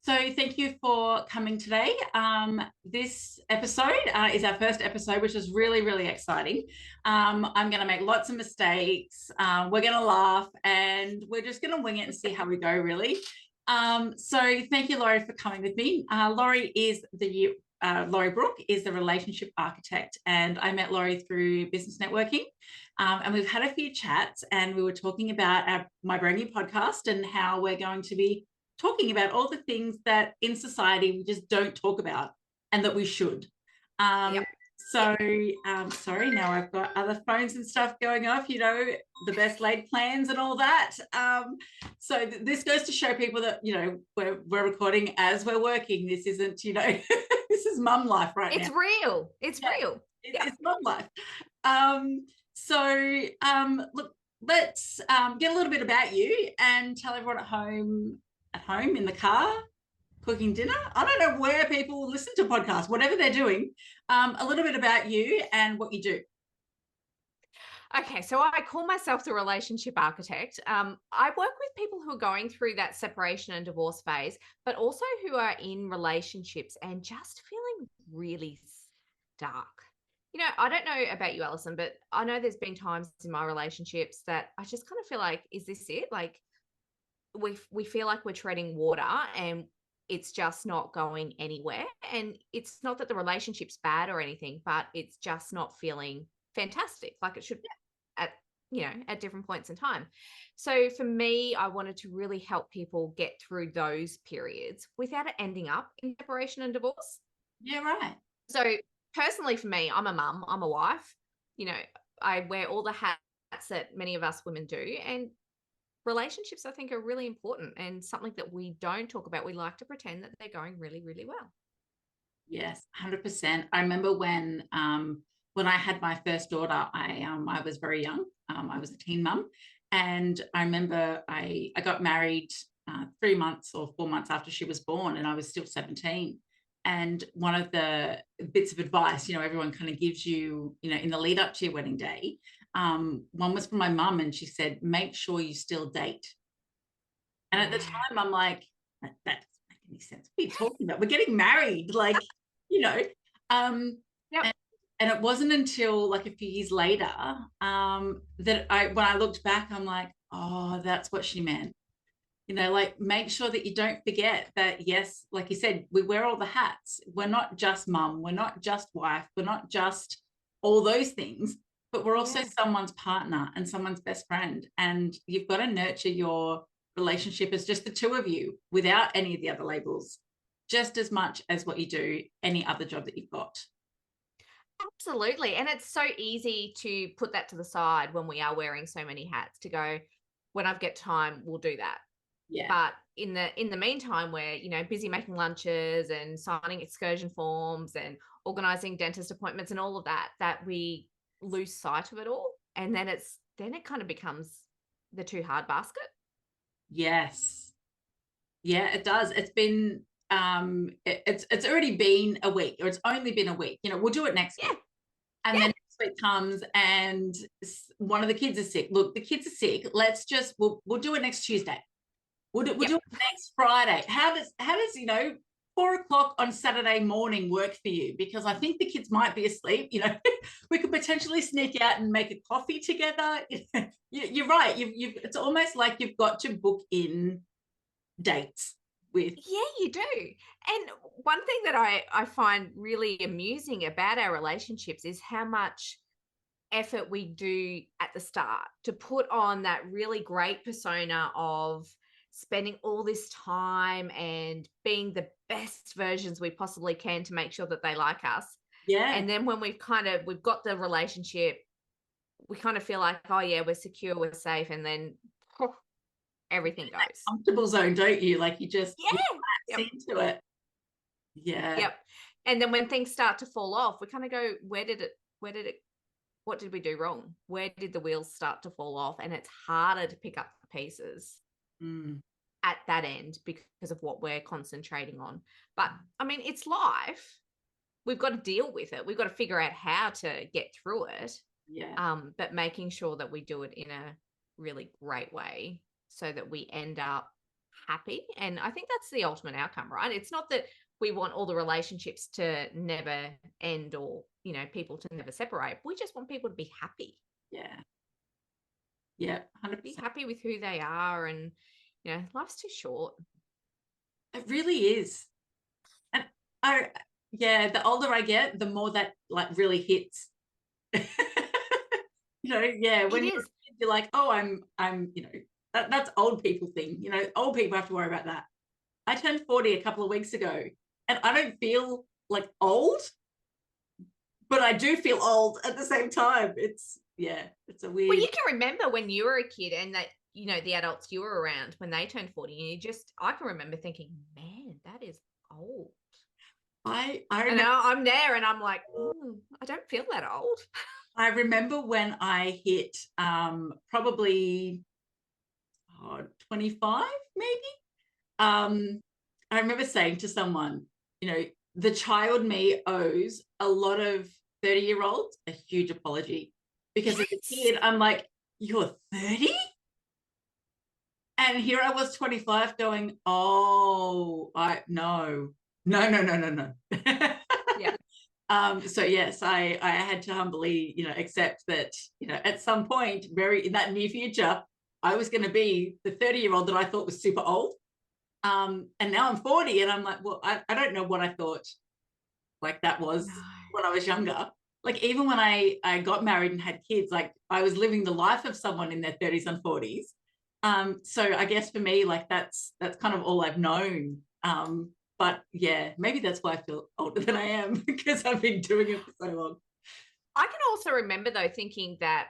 So thank you for coming today. This episode is our first episode, which is really, really exciting. I'm going to make lots of mistakes. We're going to laugh and we're just going to wing it and see how we go, really. So thank you, Lorrie, for coming with me. Lorrie Brook is the relationship architect, and I met Lorrie through business networking. And we've had a few chats, and we were talking about my brand new podcast and how we're going to be talking about all the things that in society we just don't talk about and that we should. Yep. Sorry, now I've got other phones and stuff going off, the best laid plans and all that. So this goes to show people that, we're recording as we're working. This isn't, this is mum life right now. It's real. It's real. It's mum life. Look, let's get a little bit about you and tell everyone at home, in the car, cooking dinner. I don't know where people listen to podcasts, whatever they're doing, a little bit about you and what you do. Okay, so I call myself the relationship architect. I work with people who are going through that separation and divorce phase, but also who are in relationships and just feeling really stuck. I don't know about you, Alison, but I know there's been times in my relationships that I just kind of feel like, is this it? Like, we feel like we're treading water and it's just not going anywhere. And it's not that the relationship's bad or anything, but it's just not feeling fantastic like it should at different points in time. So for me, I wanted to really help people get through those periods without it ending up in separation and divorce. Yeah, right. So personally for me, I'm a mum, I'm a wife. I wear all the hats that many of us women do, and relationships, I think, are really important and something that we don't talk about. We like to pretend that they're going really, really well. Yes, 100%. I remember when I had my first daughter, I was very young. I was a teen mum, and I remember I got married 3 months or 4 months after she was born, and I was still 17. And one of the bits of advice, everyone kind of gives you, in the lead up to your wedding day, one was from my mum, and she said, make sure you still date. And at the time, I'm like, that doesn't make any sense. What are you talking about? We're getting married, Yep. And it wasn't until like a few years later that when I looked back, I'm like, oh, that's what she meant. Like, make sure that you don't forget that, yes, like you said, we wear all the hats. We're not just mum. We're not just wife. We're not just all those things, but we're also someone's partner and someone's best friend. And you've got to nurture your relationship as just the two of you without any of the other labels, just as much as what you do any other job that you've got. Absolutely. And it's so easy to put that to the side when we are wearing so many hats, to go, when I've got time, we'll do that. Yeah. But in the meantime, we're, busy making lunches and signing excursion forms and organizing dentist appointments and all of that we lose sight of it all. And then it kind of becomes the too hard basket. Yes. Yeah, it does. It's been it's already been a week, or it's only been a week. We'll do it next week. And then next week comes and one of the kids is sick. Look, the kids are sick. We'll do it next Tuesday. We'll do it next Friday. How does 4:00 on Saturday morning work for you? Because I think the kids might be asleep. We could potentially sneak out and make a coffee together. You're right. It's almost like you've got to book in dates with. Yeah, you do. And one thing that I find really amusing about our relationships is how much effort we do at the start to put on that really great persona of spending all this time and being the best versions we possibly can to make sure that they like us. Yeah. And then when we've got the relationship, we kind of feel like, oh yeah, we're secure, we're safe. And then everything goes. Comfortable zone, don't you? Like, you just yep. into it. Yeah. Yep. And then when things start to fall off, we kind of go, what did we do wrong? Where did the wheels start to fall off? And it's harder to pick up the pieces at that end because of what we're concentrating on. But I mean, it's life. We've got to deal with it. We've got to figure out how to get through it. Yeah. But making sure that we do it in a really great way so that we end up happy. And I think that's the ultimate outcome, right? It's not that we want all the relationships to never end or, people to never separate. We just want people to be happy. Yeah. Yeah, Be 100%. happy with who they are. And, life's too short. It really is. And yeah, the older I get, the more that like really hits. Yeah, It when is. you're like, oh, I'm, that's old people thing. Old people have to worry about that. I turned 40 a couple of weeks ago, and I don't feel like old, but I do feel old at the same time. It's a Well, weird. you can remember when you were a kid and that, the adults you were around when they turned 40, and I can remember thinking, man, that is old. I And remember, now I'm there and I'm like, I don't feel that old. I remember when I hit probably 25 maybe. I remember saying to someone, the child me owes a lot of 30-year-olds a huge apology, because as a Yes. kid, I'm like, you're 30? And here I was 25 going, oh, no. Yeah. So yes, I had to humbly, accept that, at some point, very in that near future, I was going to be the 30-year-old that I thought was super old. And now I'm 40 and I'm like, well, I don't know what I thought like that was No. when I was younger. Like even when I got married and had kids, like I was living the life of someone in their 30s and 40s. So I guess for me, like that's kind of all I've known. But yeah, maybe that's why I feel older than I am, because I've been doing it for so long. I can also remember though thinking that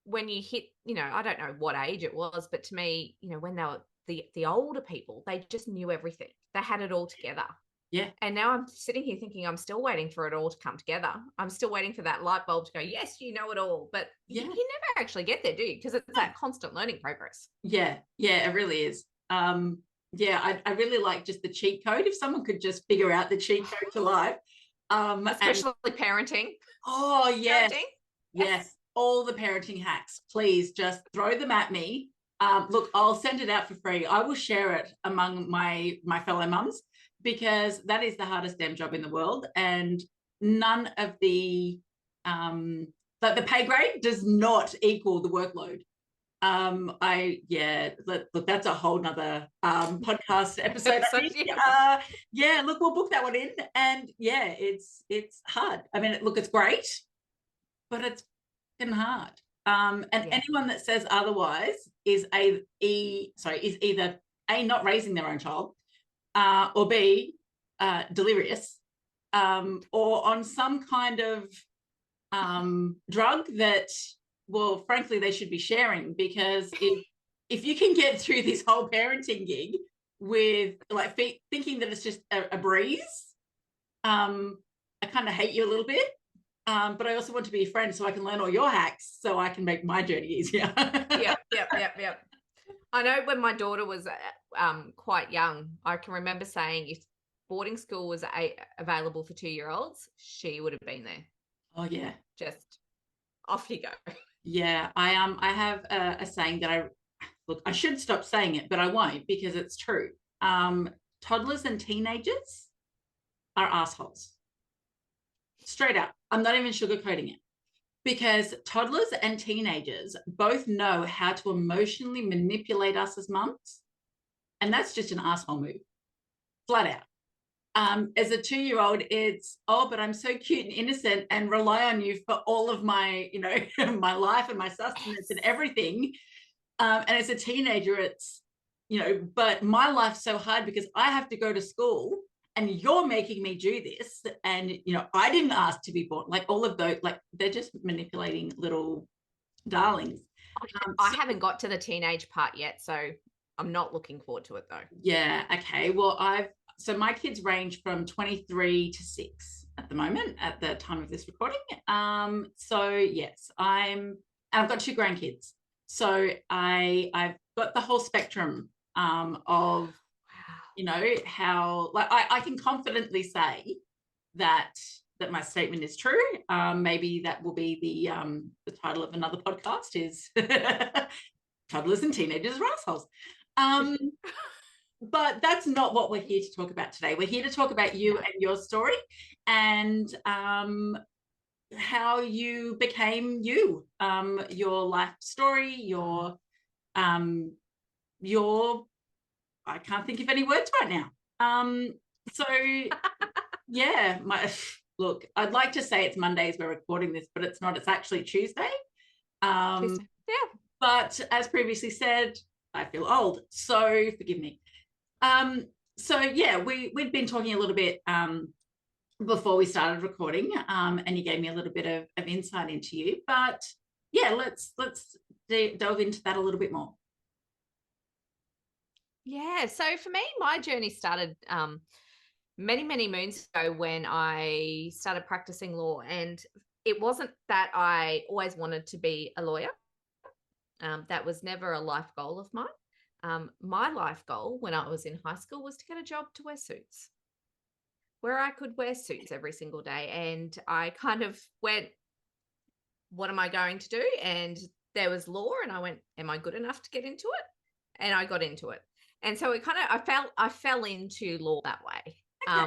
when you hit, I don't know what age it was, but to me, when they were the older people, they just knew everything. They had it all together. Yeah. And now I'm sitting here thinking I'm still waiting for it all to come together. I'm still waiting for that light bulb to go, yes, you know it all. But Yeah. you never actually get there, do you? Because it's that constant learning progress. Yeah, it really is. Yeah, I really like just the cheat code. If someone could just figure out the cheat code to life. And Especially parenting. oh yes, Parenting. Yes. yes, all the parenting hacks. Please just throw them at me. Look, I'll send it out for free. I will share it among my fellow mums, because that is the hardest damn job in the world, and none of the like the pay grade does not equal the workload. Look, that's a whole nother podcast episode, I think. Yeah, look, we'll book that one in. And yeah, it's hard. I mean, look, it's great, but it's fucking hard. And Yeah. anyone that says otherwise is either A, not raising their own child, or B, delirious, or on some kind of drug that, well, frankly, they should be sharing, because if you can get through this whole parenting gig with like thinking that it's just a breeze, I kind of hate you a little bit. But I also want to be a friend so I can learn all your hacks so I can make my journey easier. Yep. I know when my daughter was quite young, I can remember saying if boarding school was available for 2-year-olds, she would have been there. Oh yeah. Just off you go. Yeah, I have a saying that I should stop saying it, but I won't, because it's true. Toddlers and teenagers are assholes. Straight up. I'm not even sugarcoating it, because toddlers and teenagers both know how to emotionally manipulate us as mums, and that's just an asshole move, flat out. As a 2-year-old, it's, oh, but I'm so cute and innocent and rely on you for all of my, my life and my sustenance and everything. And as a teenager, it's, but my life's so hard because I have to go to school and you're making me do this. And, I didn't ask to be born. Like all of those, like they're just manipulating little darlings. I haven't got to the teenage part yet, so I'm not looking forward to it though. Yeah. Okay. Well, so my kids range from 23 to 6 at the moment, at the time of this recording. So yes, I've got 2 grandkids. So I've got the whole spectrum of, how, like, I can confidently say that my statement is true. Maybe that will be the title of another podcast, is toddlers and teenagers are assholes. but that's not what we're here to talk about today. We're here to talk about you No. and your story, and how you became you, your life story, um, your I can't think of any words right now. So yeah, look, I'd like to say it's Mondays we're recording this, but it's not. It's actually Tuesday. Um, Tuesday. Yeah. but as previously said, I feel old, so forgive me. Um, so yeah, we'd been talking a little bit before we started recording, and you gave me a little bit of insight into you. But yeah, let's delve into that a little bit more. Yeah. So for me, my journey started many, many moons ago when I started practicing law. And it wasn't that I always wanted to be a lawyer. That was never a life goal of mine. My life goal when I was in high school was to get a job to wear suits, where I could wear suits every single day. And I kind of went, what am I going to do? And there was law, and I went, am I good enough to get into it? And I got into it. And so it kind of, I fell into law that way. Okay.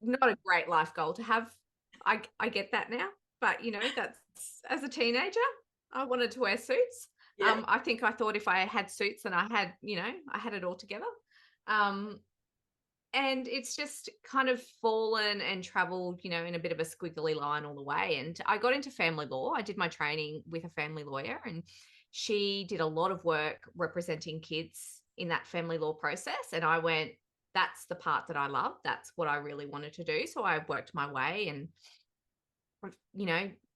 Not a great life goal to have. I get that now, but that's as a teenager, I wanted to wear suits. Yeah. I think I thought if I had suits, then I had it all together. Um, and it's just kind of fallen and traveled, in a bit of a squiggly line all the way. And I got into family law. I did my training with a family lawyer, and she did a lot of work representing kids in that family law process. And I went, that's the part that I love. That's what I really wanted to do. So I worked my way and,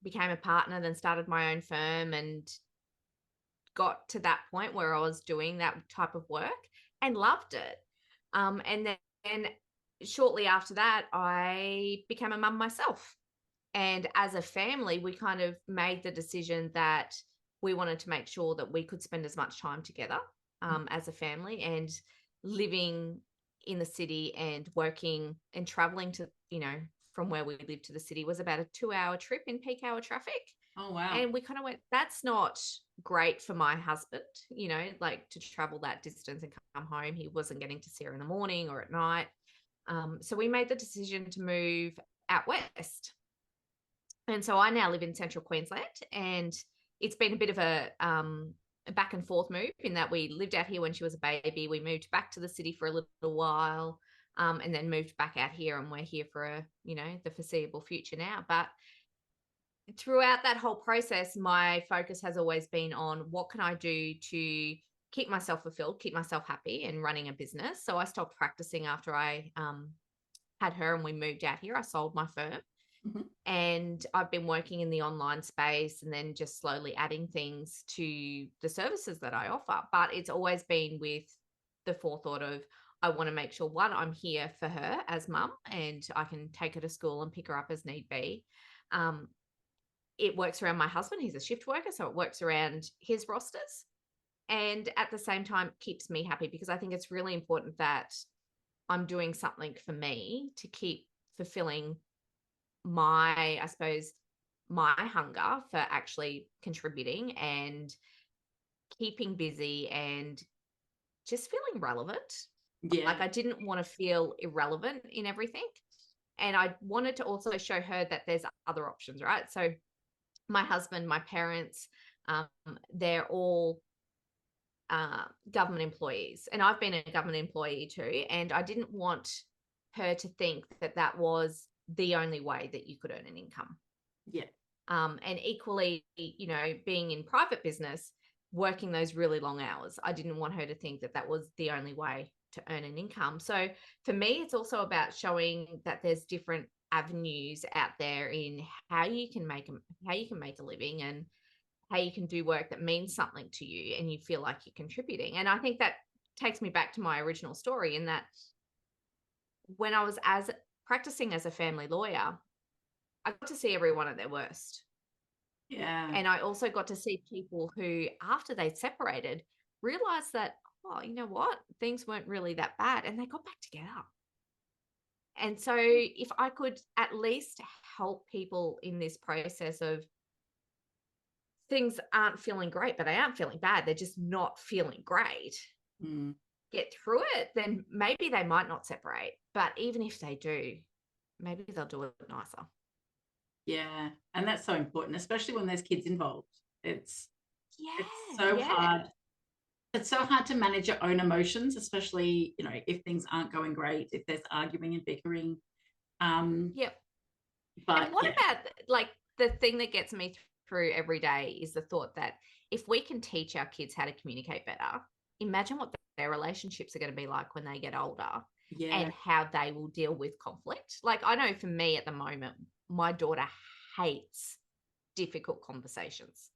became a partner, then started my own firm and got to that point where I was doing that type of work and loved it. And then shortly after that, I became a mum myself. And as a family, we kind of made the decision that we wanted to make sure that we could spend as much time together as a family, and living in the city and working and traveling to, from where we lived to the city was about a 2-hour trip in peak hour traffic. Oh wow. And we kind of went, that's not great for my husband, like to travel that distance and come home. He wasn't getting to see her in the morning or at night. So we made the decision to move out west. And so I now live in central Queensland, and it's been a bit of a back and forth move in that we lived out here when she was a baby. We moved back to the city for a little while, and then moved back out here, and we're here for the foreseeable future now. But throughout that whole process, my focus has always been on what can I do to keep myself fulfilled, keep myself happy, and running a business. So I stopped practicing after I had her and we moved out here. I sold my firm. Mhm. And I've been working in the online space and then just slowly adding things to the services that I offer. But it's always been with the forethought of, I want to make sure, one, I'm here for her as mum and I can take her to school and pick her up as need be. It works around my husband. He's a shift worker, so it works around his rosters. And at the same time, keeps me happy, because I think it's really important that I'm doing something for me to keep fulfilling my, I suppose, my hunger for actually contributing and keeping busy and just feeling relevant. Yeah. Like I didn't want to feel irrelevant in everything. And I wanted to also show her that there's other options, right? So my husband, my parents, they're all government employees. And I've been a government employee too. And I didn't want her to think that that was the only way that you could earn an income. Yeah. And equally, being in private business, working those really long hours, I didn't want her to think that that was the only way to earn an income. So for me, it's also about showing that there's different avenues out there in how you can make a living, and how you can do work that means something to you and you feel like you're contributing. And I think that takes me back to my original story, in that when I was practicing as a family lawyer, I got to see everyone at their worst. Yeah. And I also got to see people who, after they'd separated, realized that, oh, you know what? Things weren't really that bad, and they got back together. And so if I could at least help people in this process of things aren't feeling great, but they aren't feeling bad, they're just not feeling great. Mm. get through it, then maybe they might not separate. But even if they do, maybe they'll do it nicer. Yeah. And that's so important, especially when there's kids involved. It's it's Yeah, so yeah. hard. It's so hard to manage your own emotions, especially, if things aren't going great, if there's arguing and bickering. Um, Yep. And but what yeah, about like the thing that gets me through every day is the thought that if we can teach our kids how to communicate better, imagine what their relationships are going to be like when they get older yeah, and how they will deal with conflict. Like I know for me at the moment, my daughter hates difficult conversations.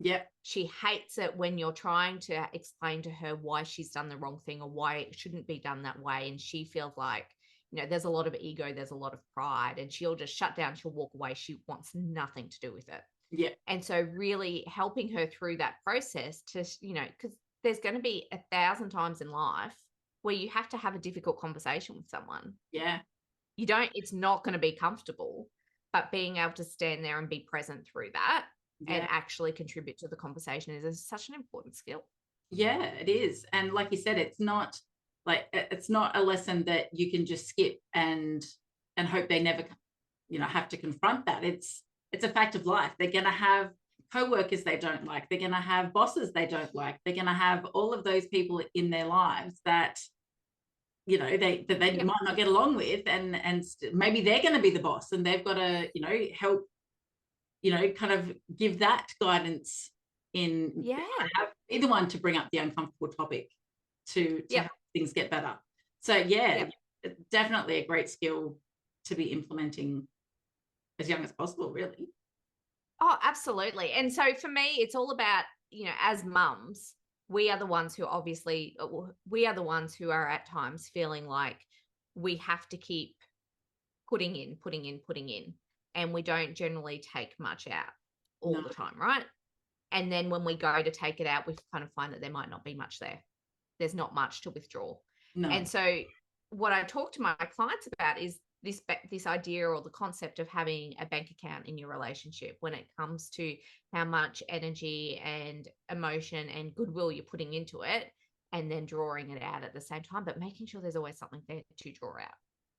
yeah, She hates it when you're trying to explain to her why she's done the wrong thing or why it shouldn't be done that way. And she feels like, there's a lot of ego, there's a lot of pride, and she'll just shut down, she'll walk away. She wants nothing to do with it. yeah, And so, really helping her through that process to, because there's going to be 1,000 times in life where you have to have a difficult conversation with someone. yeah, It's not going to be comfortable, but being able to stand there and be present through that and yeah. actually contribute to the conversation is such an important skill. Yeah, it is. And like you said, it's not a lesson that you can just skip and hope they never, have to confront that. It's a fact of life. They're going to have co-workers they don't like. They're going to have bosses they don't like. They're going to have all of those people in their lives that they Yep. might not get along with, and maybe they're going to be the boss, and they've got to help, kind of give that guidance in Yeah. have either one to bring up the uncomfortable topic to Yep. help things get better. So yeah, Yep. definitely a great skill to be implementing as young as possible, really. Oh, absolutely. And so for me, it's all about, as mums, we are the ones who obviously, we are the ones who are at times feeling like we have to keep putting in, putting in, putting in. And we don't generally take much out all No, the time, right? And then when we go to take it out, we kind of find that there might not be much there. There's not much to withdraw. no, And so what I talk to my clients about is this idea or the concept of having a bank account in your relationship when it comes to how much energy and emotion and goodwill you're putting into it, and then drawing it out at the same time, but making sure there's always something there to draw out,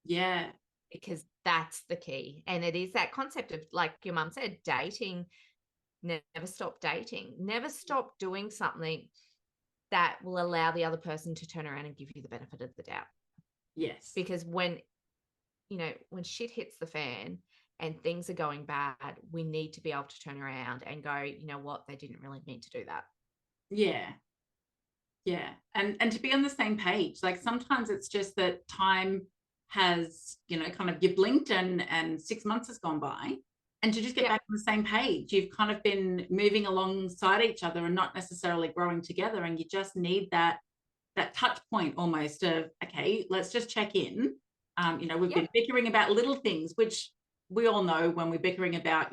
yeah, because that's the key. And it is that concept of, like your mum said, dating. Never stop dating. Never stop doing something that will allow the other person to turn around and give you the benefit of the doubt. yes, Because when shit hits the fan and things are going bad, we need to be able to turn around and go, you know what, they didn't really need to do that. yeah, yeah, and to be on the same page. Like sometimes it's just that time has, kind of, you blinked and 6 months has gone by, and to just get Yep. back on the same page, you've kind of been moving alongside each other and not necessarily growing together, and you just need that touch point almost of, okay, let's just check in. We've Yep. been bickering about little things, which we all know when we're bickering about,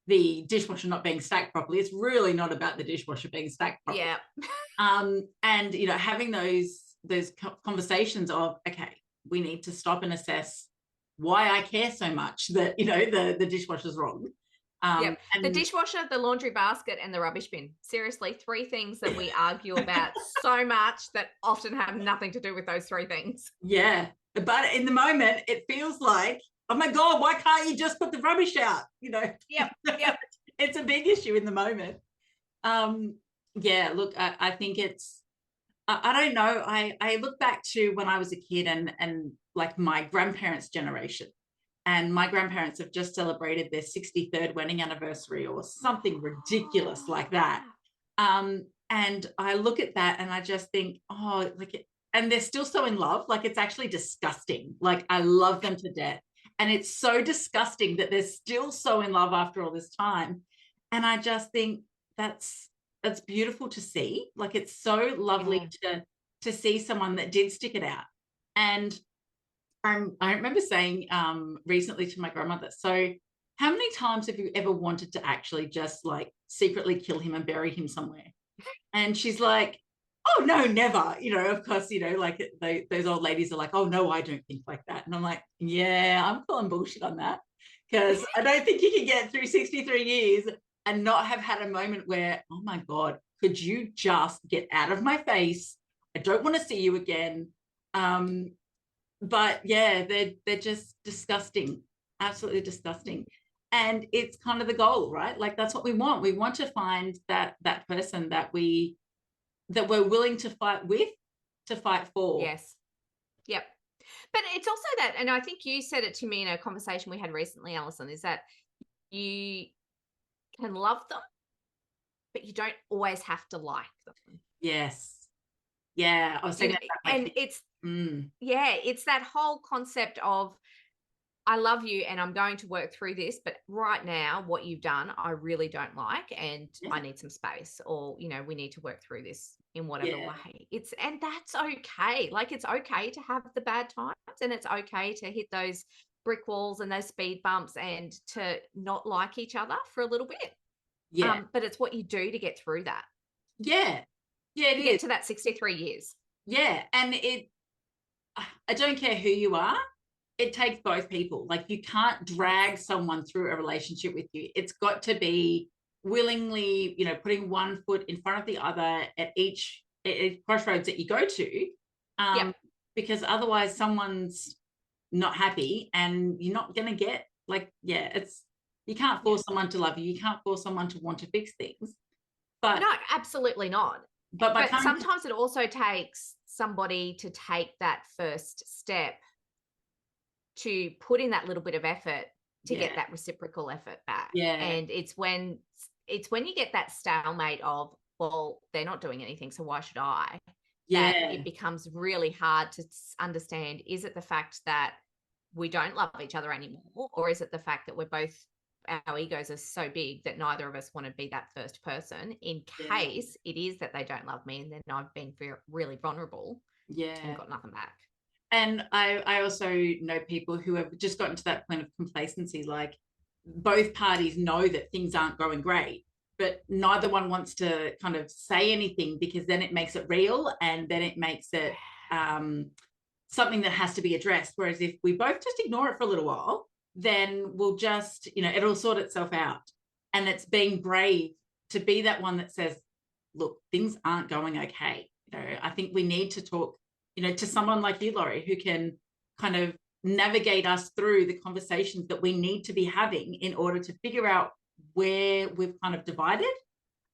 the dishwasher not being stacked properly. It's really not about the dishwasher being stacked properly. Yeah. And having those conversations of, okay, we need to stop and assess why I care so much that the dishwasher's wrong. Yep. The And dishwasher, the laundry basket, and the rubbish bin. Seriously, 3 things that we argue about so much that often have nothing to do with those 3 things. yeah, but in the moment, it feels like, oh my God, why can't you just put the rubbish out? Yep. Yep. It's a big issue in the moment. Yeah, look, I think I don't know. I look back to when I was a kid and like my grandparents' generation, and my grandparents have just celebrated their 63rd wedding anniversary or something ridiculous Oh, like that. And I look at that and I just think, oh, and they're still so in love. Like, it's actually disgusting. Like, I love them to death. And it's so disgusting that they're still so in love after all this time. And I just think that's beautiful to see. Like, it's so lovely yeah. to see someone that did stick it out. And I remember saying recently to my grandmother, so how many times have you ever wanted to actually just like secretly kill him and bury him somewhere? And she's like, oh, no, never. Of course, like those old ladies are like, oh, no, I don't think like that. And I'm like, yeah, I'm calling bullshit on that, because I don't think you can get through 63 years and not have had a moment where, oh my God, could you just get out of my face? I don't want to see you again. But yeah, they're just disgusting, absolutely disgusting. And it's kind of the goal, right? Like that's what we want. We want to find that person that we're willing to fight with, to fight for. Yes. Yep. But it's also that, and I think you said it to me in a conversation we had recently, Alison, is that you can love them, but you don't always have to like them. Yes. Yeah. I was saying that about my And kids. it's, Mm, yeah, it's that whole concept of I love you and I'm going to work through this, but right now, what you've done, I really don't like, and yeah. I need some space, or, we need to work through this in whatever Yeah. way. And that's okay. Like, it's okay to have the bad times, and it's okay to hit those brick walls and those speed bumps and to not like each other for a little bit. Yeah. But it's what you do to get through that, Yeah. Yeah, it to is. get to that 63 years. Yeah. And I don't care who you are, it takes both people. Like you can't drag someone through a relationship with you. It's got to be willingly, putting one foot in front of the other at each crossroads that you go to. Yep. Because otherwise someone's not happy and you're not going to get you can't Yeah. force someone to love you. You can't force someone to want to fix things. But No, absolutely not. by But coming to, sometimes it also takes somebody to take that first step, to put in that little bit of effort to yeah, get that reciprocal effort back. yeah, And it's when you get that stalemate of, well, they're not doing anything, so why should I? That yeah, it becomes really hard to understand, is it the fact that we don't love each other anymore, or is it the fact that our egos are so big that neither of us want to be that first person, in yeah, case it is that they don't love me and then I've been really vulnerable and yeah. got nothing back. And I also know people who have just gotten to that point of complacency, like both parties know that things aren't going great, but neither one wants to kind of say anything, because then it makes it real and then it makes it something that has to be addressed. Whereas if we both just ignore it for a little while, then we'll just, it'll sort itself out. And it's being brave to be that one that says, look, things aren't going okay. I think we need to talk, to someone like you, Lorrie, who can kind of navigate us through the conversations that we need to be having in order to figure out where we've kind of divided.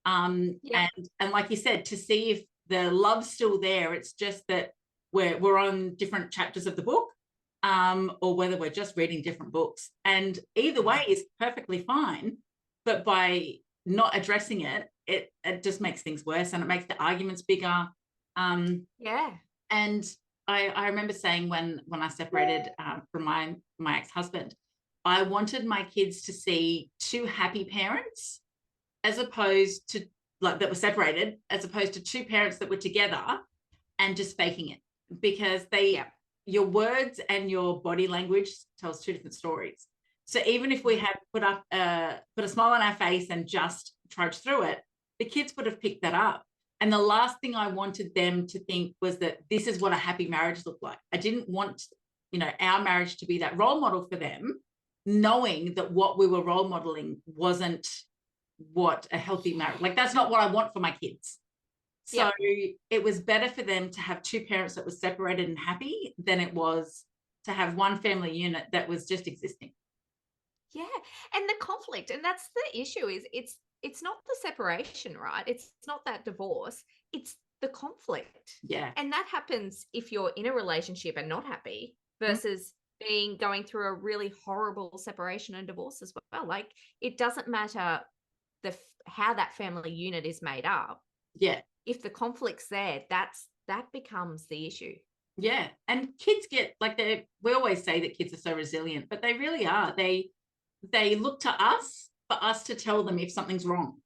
Yep. And like you said, to see if the love's still there. It's just that we're on different chapters of the book, or whether we're just reading different books. And either way is perfectly fine. But by not addressing it, it just makes things worse, and it makes the arguments bigger. Yeah. And I remember saying when I separated from my ex-husband, I wanted my kids to see two happy parents, as opposed to, like, that were separated, as opposed to two parents that were together and just faking it, because Yep. your words and your body language tells two different stories. So even if we had put a smile on our face and just trudged through it, the kids would have picked that up. And the last thing I wanted them to think was that this is what a happy marriage looked like. I didn't want, our marriage to be that role model for them, knowing that what we were role modeling wasn't what a healthy marriage, like that's not what I want for my kids. So Yep. it was better for them to have two parents that were separated and happy than it was to have one family unit that was just existing. Yeah. And the conflict, and that's the issue, is it's not the separation, right? It's not that divorce, it's the conflict. Yeah. And that happens if you're in a relationship and not happy, versus going through a really horrible separation and divorce as well. Like, it doesn't matter how that family unit is made up. Yeah. If the conflict's there, that becomes the issue. Yeah. And kids get, like, we always say that kids are so resilient, but they really are. They look to us for us to tell them if something's wrong.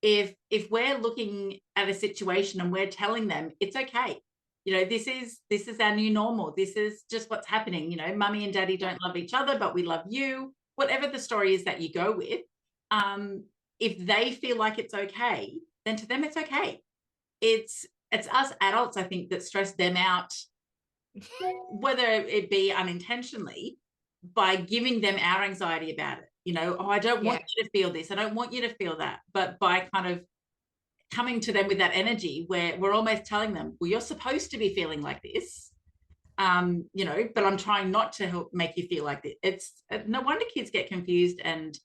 If we're looking at a situation and we're telling them it's okay, this is our new normal, this is just what's happening, mummy and daddy don't love each other, but we love you, whatever the story is that you go with, if they feel like it's okay, then to them it's okay. It's us adults, I think, that stress them out, whether it be unintentionally, by giving them our anxiety about it. Oh, I don't want Yeah. you to feel this, I don't want you to feel that. But by kind of coming to them with that energy where we're almost telling them, well, you're supposed to be feeling like this, but I'm trying not to help make you feel like this. It's no wonder kids get confused, and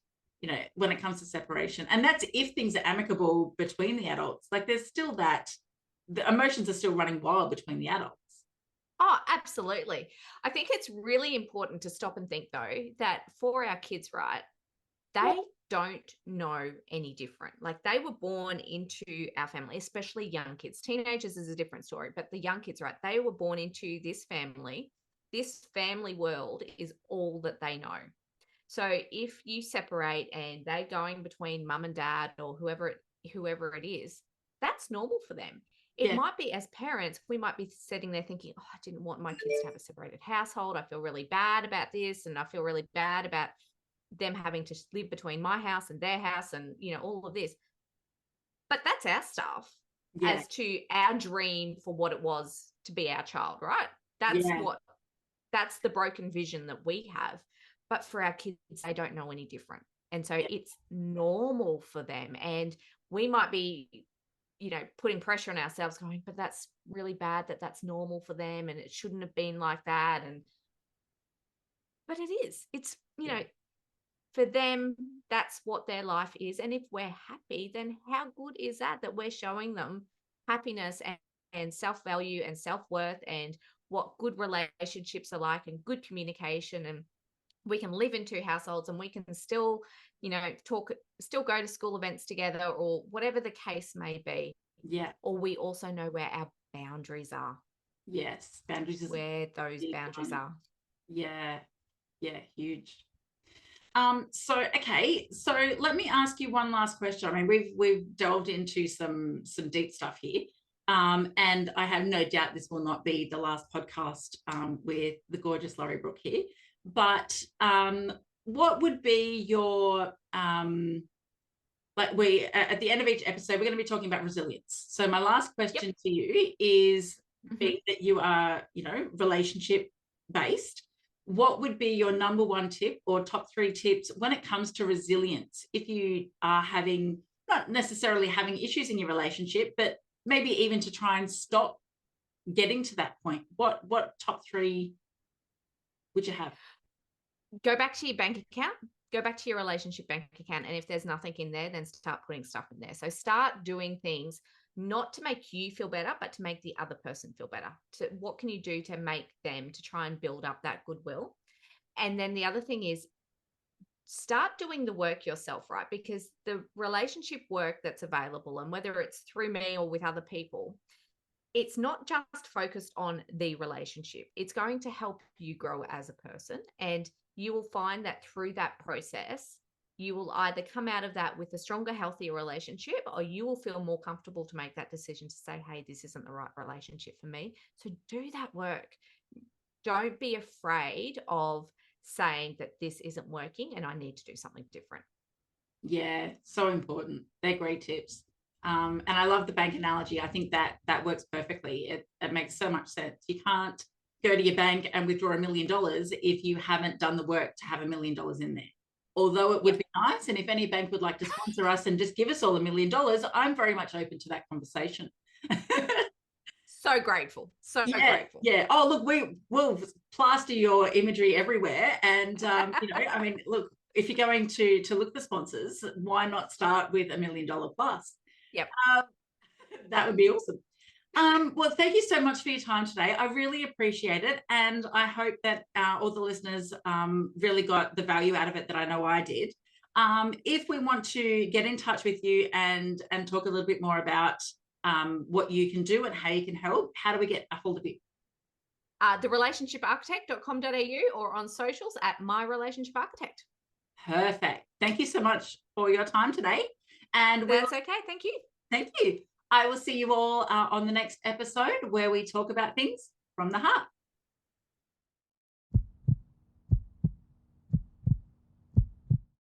when it comes to separation, and that's if things are amicable between the adults. Like, there's still that the emotions are still running wild between the adults. Oh, absolutely. I think it's really important to stop and think, though, that for our kids, right, they don't know any different. Like, they were born into our family, especially young kids. Teenagers is a different story, but the young kids, right, they were born into this family. This family world is all that they know. So if you separate and they're going between mum and dad or whoever it is, that's normal for them. It Yeah. might be, as parents, we might be sitting there thinking, oh, I didn't want my kids to have a separated household. I feel really bad about this, and I feel really bad about them having to live between my house and their house, and all of this. But that's our stuff Yeah. as to our dream for what it was to be our child, right? Yeah. That's the broken vision that we have. But for our kids, they don't know any different. And so it's normal for them. And we might be, putting pressure on ourselves going, but that's really bad that that's normal for them, and it shouldn't have been like that. But it is. It's, for them, that's what their life is. And if we're happy, then how good is that we're showing them happiness and self-value and self-worth, and what good relationships are like, and good communication, and we can live in two households, and we can still, still go to school events together, or whatever the case may be. Yeah. Or we also know where our boundaries are. Yes. Boundaries is where those boundaries are. Yeah. Yeah. Huge. So let me ask you one last question. I mean, we've delved into some deep stuff here. And I have no doubt this will not be the last podcast with the gorgeous Lorrie Brook here. But what would be your at the end of each episode, we're going to be talking about resilience. So my last question to you is, being that you are, relationship based, what would be your number one tip or top 3 tips when it comes to resilience? If you are not necessarily having issues in your relationship, but maybe even to try and stop getting to that point, what top 3 would you have? Go back to your bank account. Go back to your relationship bank account. And if there's nothing in there, then start putting stuff in there. So start doing things not to make you feel better, but to make the other person feel better. So what can you do to make them, to try and build up that goodwill? And then the other thing is, start doing the work yourself, right? Because the relationship work that's available, and whether it's through me or with other people, it's not just focused on the relationship. It's going to help you grow as a person. And you will find that through that process, you will either come out of that with a stronger, healthier relationship, or you will feel more comfortable to make that decision to say, hey, this isn't the right relationship for me. So do that work. Don't be afraid of saying that this isn't working and I need to do something different. Yeah, so important. They're great tips. And I love the bank analogy. I think that works perfectly. It makes so much sense. You can't go to your bank and withdraw $1 million if you haven't done the work to have $1 million in there. Although it would be nice, and if any bank would like to sponsor us and just give us all $1 million, I'm very much open to that conversation. So grateful. So grateful. Yeah. Oh, look, we'll plaster your imagery everywhere. And, I mean, look, if you're going to look for sponsors, why not start with $1 million plus? Yep. That would be awesome. Well, thank you so much for your time today. I really appreciate it. And I hope that all the listeners really got the value out of it that I know I did. If we want to get in touch with you and talk a little bit more about what you can do and how you can help, how do we get a hold of you? therelationshiparchitect.com.au, or on socials at myrelationshiparchitect. Perfect. Thank you so much for your time today. And that's okay. Thank you. Thank you. I will see you all on the next episode, where we talk about things from the heart.